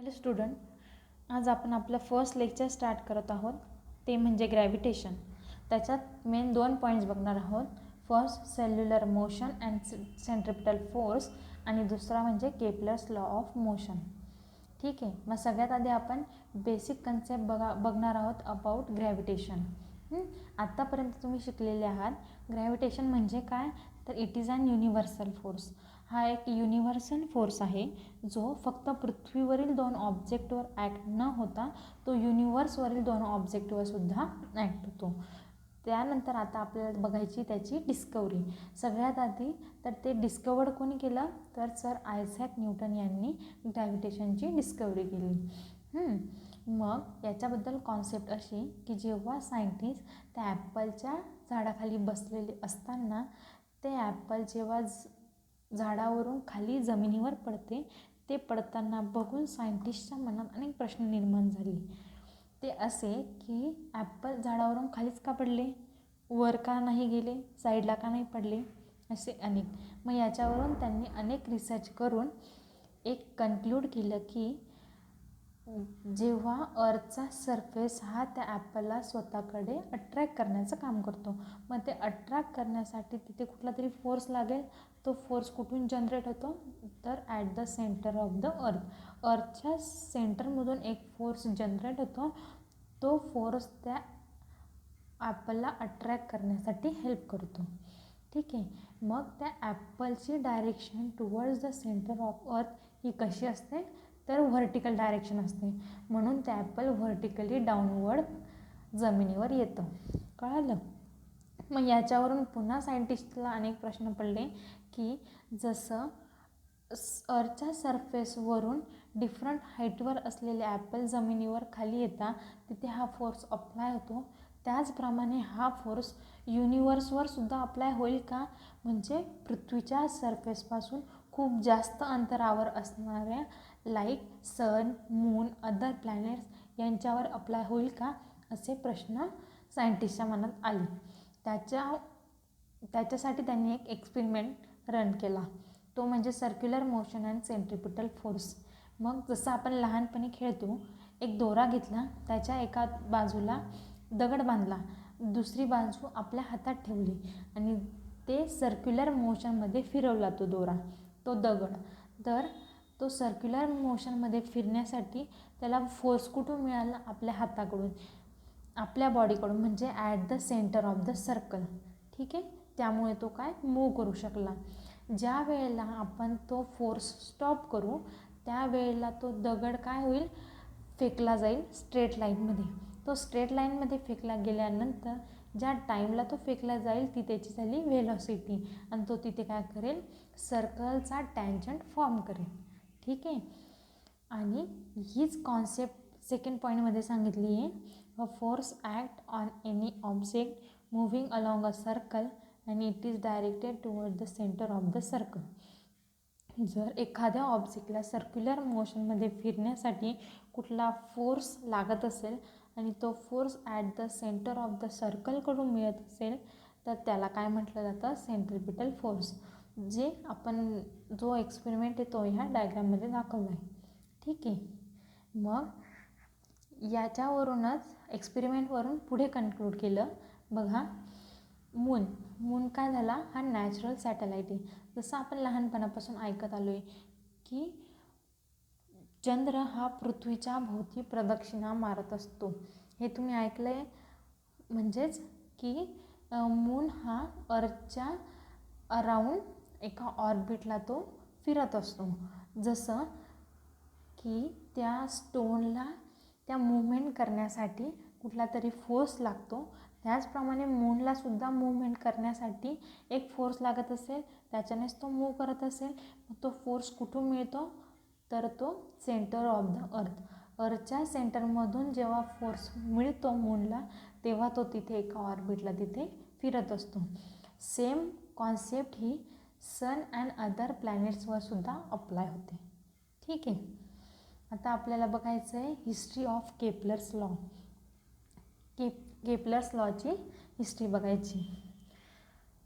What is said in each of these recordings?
Hello student, आज आपण आपलं फर्स्ट लेक्चर स्टार्ट करत आहोत. ते म्हणजे ग्रॅव्हिटेशन. त्याच्यात मेन 2 पॉईंट्स बघणार आहोत. First cellular motion and centripetal force आणि दुसरा म्हणजे केपलर्स लॉ ऑफ मोशन. ठीक आहे. मग सगळ्यात आधी आपण बेसिक कन्सेप्ट बघणार आहोत अबाउट ग्रॅव्हिटेशन. आत्तापर्यंत तुम्ही शिकलेले आहात ग्रॅव्हिटेशन म्हणजे काय, तर it is an universal force. हा एक युनिव्हर्सल फोर्स आहे जो फक्त पृथ्वीवरील 2 ऑब्जेक्टवर ॲक्ट न होता तो युनिव्हर्सवरील 2 ऑब्जेक्टवर सुद्धा ॲक्ट होतो. त्यानंतर आता आपल्याला बघायची त्याची डिस्कवरी. सगळ्यात आधी तर ते डिस्कवर्ड कोणी केलं, तर सर आयझॅक न्यूटन यांनी ग्रॅव्हिटेशनची डिस्कवरी केली. मग याच्याबद्दल कॉन्सेप्ट अशी की जेव्हा सायंटिस्ट त्या ॲपलच्या झाडाखाली बसलेले असताना ते ॲपल जेव्हा झाडावरून खाली जमिनीवर पडते, ते पडताना बघून सायंटिस्टच्या मनात अनेक प्रश्न निर्माण झाले. ते असे की ॲपल झाडावरून खालीच का पडले, वर का नाही गेले, साईडला का नाही पडले, असे अनेक. मग याच्यावरून त्यांनी अनेक रिसर्च करून एक कन्क्लूड केलं की जेव्हा अर्थचा सरफेस हा त्या ॲपलला स्वतःकडे अट्रॅक्ट करण्याचं काम करतो, मग ते अट्रॅक्ट करण्यासाठी तिथे कुठला तरी फोर्स लागेल. तो फोर्स कुठून जनरेट होतो, तर at the center of the अर्थच्या सेंटरमधून एक फोर्स जनरेट होतो. तो फोर्स त्या ॲपलला अट्रॅक्ट करण्यासाठी हेल्प करतो. ठीक आहे. मग त्या ॲपलची direction towards the center of earth ही कशी असते, तर व्हर्टिकल डायरेक्शन असते. म्हणून ते ॲपल व्हर्टिकली डाऊनवर्ड जमिनीवर येतं. कळालं. मग याच्यावरून पुन्हा सायंटिस्टला अनेक प्रश्न पडले की जसं अर्थच्या सरफेसवरून डिफरंट हाईटवर असलेले ॲपल जमिनीवर खाली येतात, तिथे हा फोर्स अप्लाय होतो. त्याचप्रमाणे हा फोर्स युनिव्हर्सवर सुद्धा अप्लाय होईल का, म्हणजे पृथ्वीच्या सरफेसपासून खूप जास्त अंतरावर असणाऱ्या लाईक सन, मून, अदर प्लॅनेट्स यांच्यावर अप्लाय होईल का, असे प्रश्न सायंटिस्टच्या मनात आले. त्याच्यासाठी त्यांनी एक एक्सपेरिमेंट रन केला. तो म्हणजे circular motion and centripetal force. मग जसं आपण लहानपणी खेळतो, एक दोरा घेतला, त्याच्या एका बाजूला दगड बांधला, दुसरी बाजू आपल्या हातात ठेवली आणि ते सर्क्युलर मोशनमध्ये फिरवला तो दोरा, तो दगड. तर तो सर्क्युलर मोशनमध्ये फिरण्यासाठी त्याला फोर्स कुठून मिळाला, आपल्या हाताकडून, आपल्या बॉडीकडून, म्हणजे at the center of the circle. ठीक आहे. त्यामुळे तो काय मूव करू शकला. ज्या वेळेला आपण तो फोर्स स्टॉप करू त्यावेळेला तो दगड काय होईल, फेकला जाईल स्ट्रेट लाईनमध्ये. तो स्ट्रेट लाईनमध्ये फेकला गेल्यानंतर ज्या टाईमला तो फेकला जाईल ती त्याची झाली व्हेलॉसिटी, आणि तो तिथे काय करेल, सर्कलचा टँजंट फॉर्म करेल. ठीक आहे. आणि हीच कॉन्सेप्ट सेकंड पॉईंटमध्ये सांगितली आहे. A force act on any object moving along a circle and it is directed toward the center of the circle. जर एखाद्या ऑब्जेक्टला सर्क्युलर मोशनमध्ये फिरण्यासाठी कुठला फोर्स लागत असेल आणि तो force at the center of the सर्कलकडून मिळत असेल, तर त्याला काय म्हटलं जातं, सेंट्रिपिटल फोर्स. जे आपण जो एक्सपेरिमेंट आहे तो ह्या डायग्राममध्ये दाखवला आहे. ठीक आहे. मग याच्यावरूनच एक्सपेरिमेंटवरून पुढे कन्क्लूड केलं. बघा, मून काय झाला, हा नॅचरल सॅटेलाईट आहे. जसं आपण लहानपणापासून ऐकत आलो आहे की चंद्र हा पृथ्वीच्या भोवती प्रदक्षिणा मारत असतो, हे तुम्ही ऐकलं आहे. म्हणजेच की मून हा अर्थच्या अराऊंड एका ऑर्बिटला तो फिरत असतो. जसं की त्या स्टोनला त्या मूव्हमेंट करण्यासाठी कुठला तरी फोर्स लागतो, त्याचप्रमाणे मूनला सुद्धा मूव्हमेंट करण्यासाठी एक फोर्स लागत असेल, त्याच्यानेच तो मूव्ह करत असेल. मग तो फोर्स कुठून मिळतो, तर तो सेंटर ऑफ द अर्थच्या सेंटरमधून जेव्हा फोर्स मिळतो मूनला, तेव्हा तो तिथे एका ऑर्बिटला तिथे फिरत असतो. सेम कॉन्सेप्ट ही सन अँड अदर प्लॅनेट्सवर सुद्धा अप्लाय होते. ठीक आहे. आता आपल्याला बघायचं आहे history of Kepler's law. Kepler's लॉची हिस्ट्री बघायची.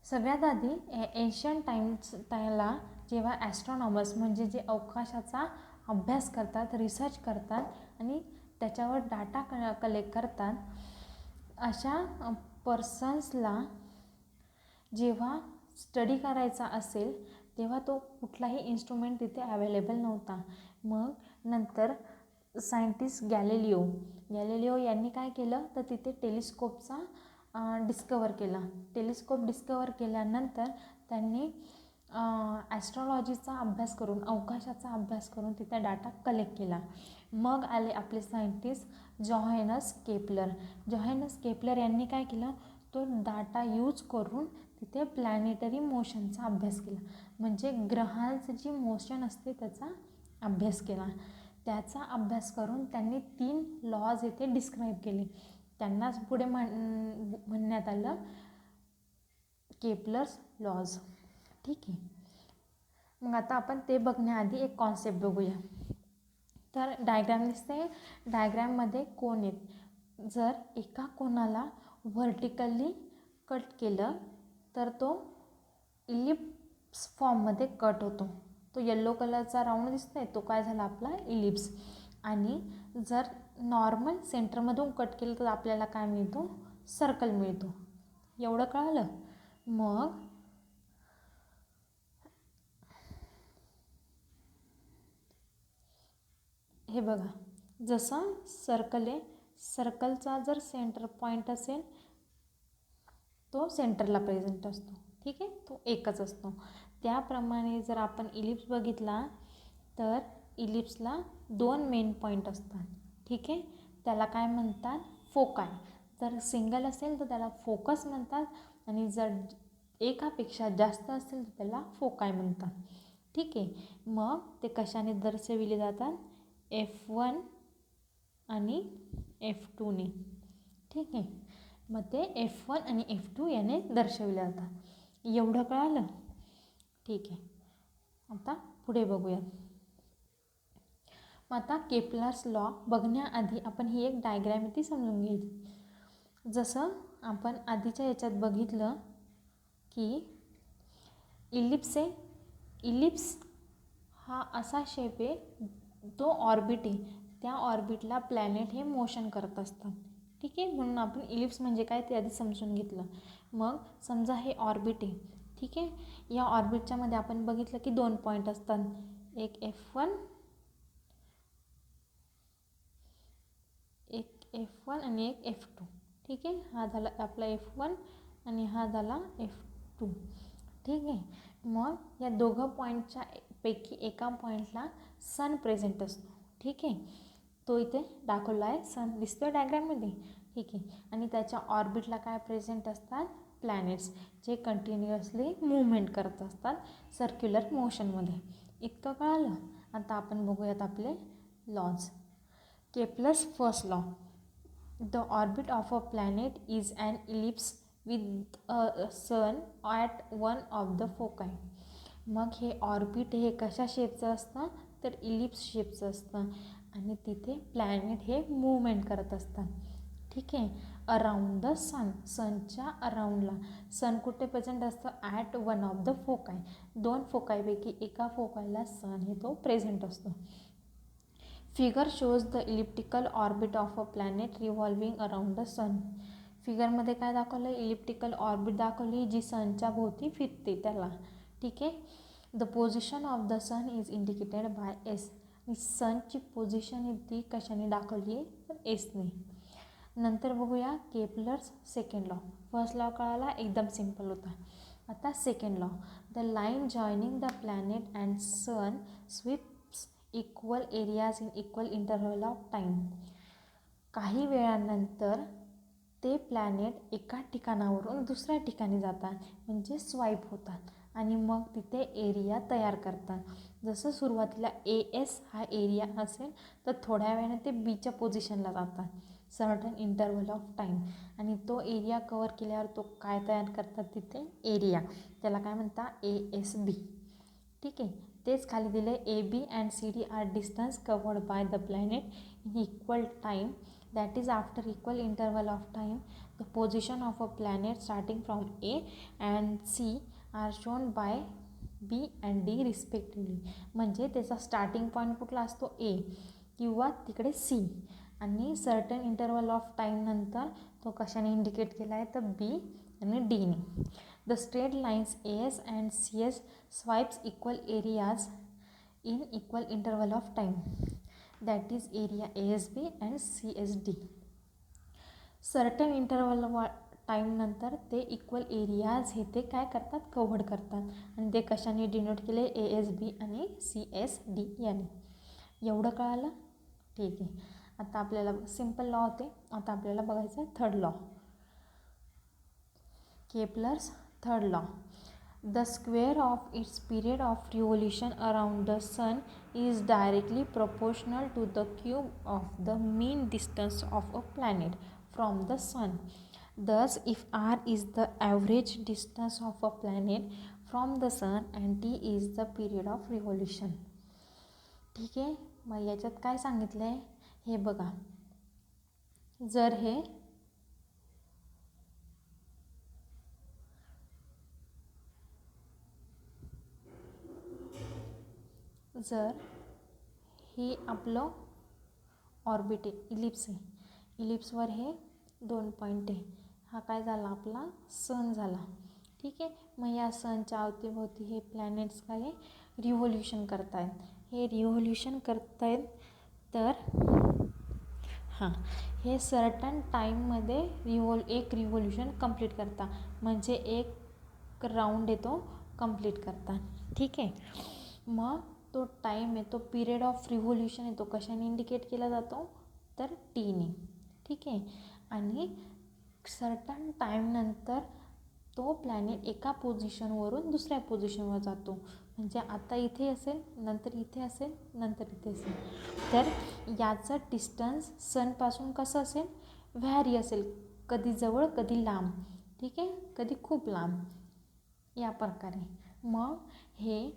सगळ्यात आधी एन्शियंट टाईम्स त्याला जेव्हा ॲस्ट्रॉनॉमर्स म्हणजे जे अवकाशाचा अभ्यास करतात, रिसर्च करतात आणि त्याच्यावर डाटा कलेक्ट करतात. अशा पर्सन्सला जेव्हा स्टडी करायचा असेल तेव्हा तो कुठलाही इन्स्ट्रुमेंट तिथे अवेलेबल नव्हता. मग नंतर सायंटिस्ट गॅलिलिओ यांनी काय केलं तर तिथे टेलिस्कोपचा डिस्कवर केला. टेलिस्कोप डिस्कवर केल्यानंतर त्यांनी ॲस्ट्रॉलॉजीचा अभ्यास करून, अवकाशाचा अभ्यास करून तिथे डाटा कलेक्ट केला. मग आले आपले सायंटिस्ट जोहानस केपलर यांनी काय केलं, तो डाटा यूज करून तिथे प्लॅनेटरी मोशनचा अभ्यास केला. म्हणजे ग्रहांचं जी मोशन असते त्याचा अभ्यास केला. त्याचा अभ्यास करून त्यांनी 3 लॉज इथे डिस्क्राईब केले. त्यांनाच पुढे म्हणण्यात आलं केपलर्स लॉज. ठीक आहे. मग आता आपण ते बघण्याआधी एक कॉन्सेप्ट बघूया. तर डायग्राम दिसते, डायग्राममध्ये कोन आहेत. जर एका कोणाला व्हर्टिकली कट केलं तर तो इलिप्स फॉर्ममध्ये कट होतो. तो येल्लो कलरचा राऊंड दिसतोय तो काय झाला आपला इलिप्स. आणि जर नॉर्मल सेंटरमधून कट केलं तर आपल्याला काय मिळतो, सर्कल मिळतो. एवढं कळालं. मग हे बघा, जसं सर्कल आहे, सर्कलचा जर सेंटर पॉईंट असेल तो सेंटरला प्रेझेंट असतो. ठीक आहे, तो एकच असतो. त्याप्रमाणे जर आपण इलिप्स बघितला तर इलिप्सला 2 मेन पॉईंट असतात. ठीक आहे, त्याला काय म्हणतात, फोकाय. जर सिंगल असेल तर त्याला फोकस म्हणतात आणि जर एकापेक्षा जास्त असेल तर त्याला फोकाय म्हणतात. ठीक आहे. मग ते कशाने दर्शविले जातात, F1 आणि F2 ने. ठीक आहे, मग ते F1 आणि F2 याने दर्शविले जातात. एवढं कळालं. ठीक आहे, आता पुढे बघूयात. मग आता केपलर्स लॉ बघण्याआधी आपण ही एक डायग्रॅम ती समजून घ्यायची. जसं आपण आधीच्या याच्यात बघितलं की इलिप्स हा असा शेप आहे, तो ऑर्बिट आहे. त्या ऑर्बिटला प्लॅनेट हे मोशन करत असतात. ठीक आहे, म्हणून आपण इलिप्स म्हणजे काय ते आधी समजून घेतलं. मग समजा हे ऑर्बिट आहे. ठीक आहे, या ऑर्बिटच्या मध्ये आपण बघितलं की 2 पॉईंट असतात, एक F1 आणि एक F2. ठीक आहे, हा झाला आपला F1 आणि हा झाला F2. ठीक आहे, मग या दोघं पॉईंटच्या पैकी एका पॉईंटला सन प्रेझेंट असतो. ठीक आहे, तो इथे दाखवला आहे, सन दिसतो डायग्राममध्ये. ठीक आहे, आणि त्याच्या ऑर्बिटला काय प्रेझेंट असतात, प्लॅनेट्स, जे कंटिन्युअसली मूव्हमेंट करत असतात सर्क्युलर मोशनमध्ये. इतकं कळालं. आता आपण बघूयात आपले laws. Kepler's first law, the orbit of a planet is an ellipse with a sun at one of the foci. मग हे ऑर्बिट हे कशा शेपचं असतं तर इलिप्स शेपचं असतं आणि तिथे प्लॅनेट हे मूवमेंट करत असतात. ठीक आहे, अराउंड द सन, सनच्या अराउंडला. सन कुठे प्रेझेंट असतं, at one of the foci. 2 फोकायपैकी एका फोकायला सन हे तो प्रेझेंट असतो. Figure shows the elliptical orbit of a planet revolving around the sun. फिगरमध्ये काय दाखवलं, इलिप्टिकल ऑर्बिट दाखवली जी सनच्या भोवती फिरते त्याला. ठीक आहे, the position of the sun is indicated by S. आणि सनची पोझिशन ही ती कशाने दाखवली आहे तर एसने. नंतर बघूया Kepler's second law. First law कळाला, एकदम सिम्पल होता. आता second law, the line joining the planet and sun sweeps equal areas in equal interval of time. काही वेळानंतर ते प्लॅनेट एका ठिकाणावरून दुसऱ्या ठिकाणी जातात, म्हणजे स्वाईप होतात आणि मग तिथे एरिया तयार करतात. जसं सुरुवातीला AS हा एरिया असेल तर थोड्या वेळाने ते बीच्या पोझिशनला जातात सर्टन इंटरव्हल ऑफ टाईम, आणि तो एरिया कवर केल्यावर तो काय तयार करतात तिथे एरिया, त्याला काय म्हणतात ASB. ठीक आहे, तेच खाली दिले AB and CD are distance covered by the planet in equal time, that is after equal interval of time. The position of a planet starting from A and C are shown by B and D respectively. म्हणजे त्याचा starting point कुठला असतो, ए किंवा तिकडे C, आणि certain interval of टाईमनंतर तो कशाने indicate केला आहे तर बी आणि डीने. The straight lines A S and C S swipes equal areas in equal interval of time, that is area A S B and C S D. Certain interval टाईमनंतर ते equal areas हे ते काय करतात, cover करतात, आणि ते कशाने डिनोट केले, ए एस बी आणि सी एस डी याने. एवढं कळालं, ठीक आहे. आता आपल्याला सिम्पल लॉ होते, आता आपल्याला बघायचं आहे third law, Kepler's third law. The square of its period of revolution around the sun is directly proportional to the cube of the mean distance of a planet from the sun. Thus, if r is the average distance of a planet from the sun and t is the period of revolution. ठीक आहे. मग याच्यात काय सांगितलं आहे हे बघा. जर हे आपलं ऑर्बिट आहे, इलिप्स आहे, इलिप्सवर हे 2 पॉईंट आहे, हा काय झाला आपला सन झाला. ठीक आहे. मग या सनच्या अवतीभोवती हे प्लॅनेट्स काय आहे, रिव्होल्यूशन करतायत. हे रिव्होल्यूशन करतायत तर हे सर्टन टाईममध्ये एक रिव्होल्यूशन कंप्लीट करता, म्हणजे एक राऊंड येतो कंप्लीट करता. ठीक आहे. मग तो टाईम आहे, तो पिरियड ऑफ रिव्होल्यूशन आहे, तो कशाने इंडिकेट केला जातो तर टीने. ठीक आहे. आणि सर्टन टाईमनंतर तो प्लॅनेट एका पोझिशनवरून दुसऱ्या पोझिशनवर जातो, म्हणजे आता इथे असेल, नंतर इथे असेल, नंतर इथे असेल. तर याचं डिस्टन्स सनपासून कसं असेल, व्हॅरी असेल, कधी जवळ कधी लांब. ठीक आहे. कधी खूप लांब, या प्रकारे. मग हे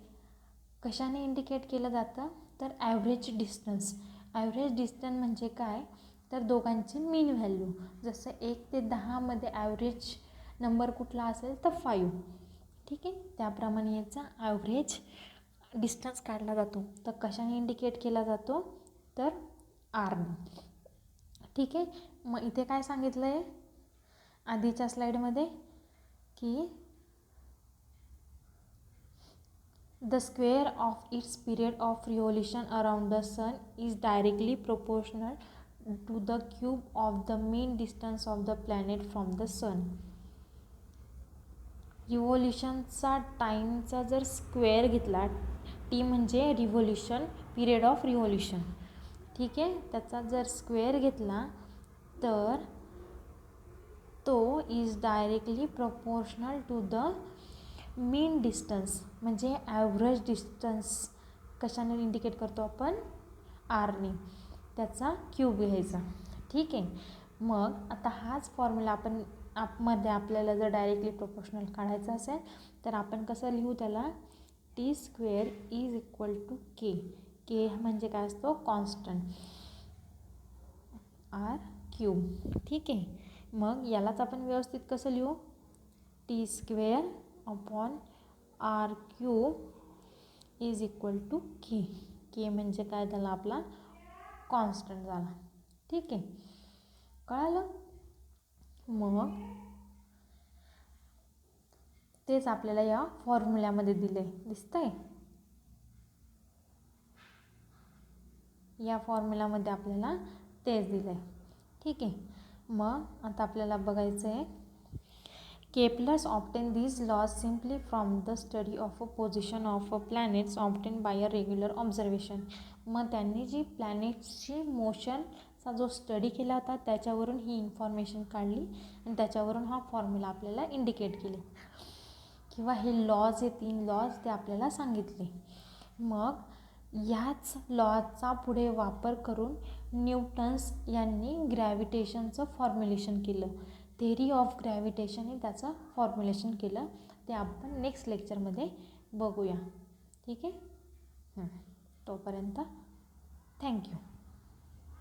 कशाने इंडिकेट केलं जातं तर ॲव्हरेज डिस्टन्स. ॲव्हरेज डिस्टन्स म्हणजे काय तर दोघांची मीन व्हॅल्यू. जसं 1 ते 10मध्ये ॲव्हरेज नंबर कुठला असेल तर 5. ठीक आहे. त्याप्रमाणे याचा ॲव्हरेज डिस्टन्स काढला जातो. तर कशाने इंडिकेट केला जातो तर आरने. ठीक आहे. मग इथे काय सांगितलं आहे आधीच्या स्लाईडमध्ये की the square of its period of revolution around the sun is directly proportional to the cube of the mean distance of the planet from the sun. रिव्होल्यूशनचा टाईमचा जर स्क्वेअर घेतला, टी म्हणजे रिव्होल्यूशन, पिरियड ऑफ रिव्होल्यूशन. ठीक आहे. त्याचा जर square घेतला तर तो is directly proportional to the mean distance, म्हणजे ॲव्हरेज डिस्टन्स कशाने इंडिकेट करतो आपण आरने. त्याचा क्यूब घ्यायचा. ठीक आहे. मग आता हाच फॉर्म्युला आपण मध्ये आपल्याला जर डायरेक्टली प्रोपोर्शनल काढायचं असेल तर आपण कसं लिहू त्याला, T square is equal to K. K म्हणजे काय असतो कॉन्स्टंट, आर क्यूब. ठीक आहे. मग यालाच आपण व्यवस्थित कसं लिहू, T square upon R cube is equal to K. K म्हणजे काय झाला आपला कॉन्स्टंट झाला. ठीक आहे. कळालं. मग तेच आपल्याला या फॉर्म्युल्यामध्ये दिले, दिसतंय या फॉर्म्युल्यामध्ये आपल्याला तेच दिलं आहे. ठीक आहे. मग आता आपल्याला बघायचं आहे Kepler's obtained these laws simply from the study of a position of a planets obtained by a regular observation. मग त्यांनी जी प्लॅनेट्सची मोशनचा जो स्टडी केला होता त्याच्यावरून ही इन्फॉर्मेशन काढली आणि त्याच्यावरून हा फॉर्म्युला आपल्याला इंडिकेट केले, किंवा हे लॉज, हे 3 लॉज ते आपल्याला सांगितले. मग ह्याच लॉचा पुढे वापर करून न्यूटन्स यांनी ग्रॅव्हिटेशनचं फॉर्म्युलेशन केलं. थेरी ऑफ ग्रॅव्हिटेशन हे त्याचं फॉर्म्युलेशन केलं. ते आपण नेक्स्ट लेक्चरमध्ये बघूया. ठीक आहे. तोपर्यंत थँक्यू.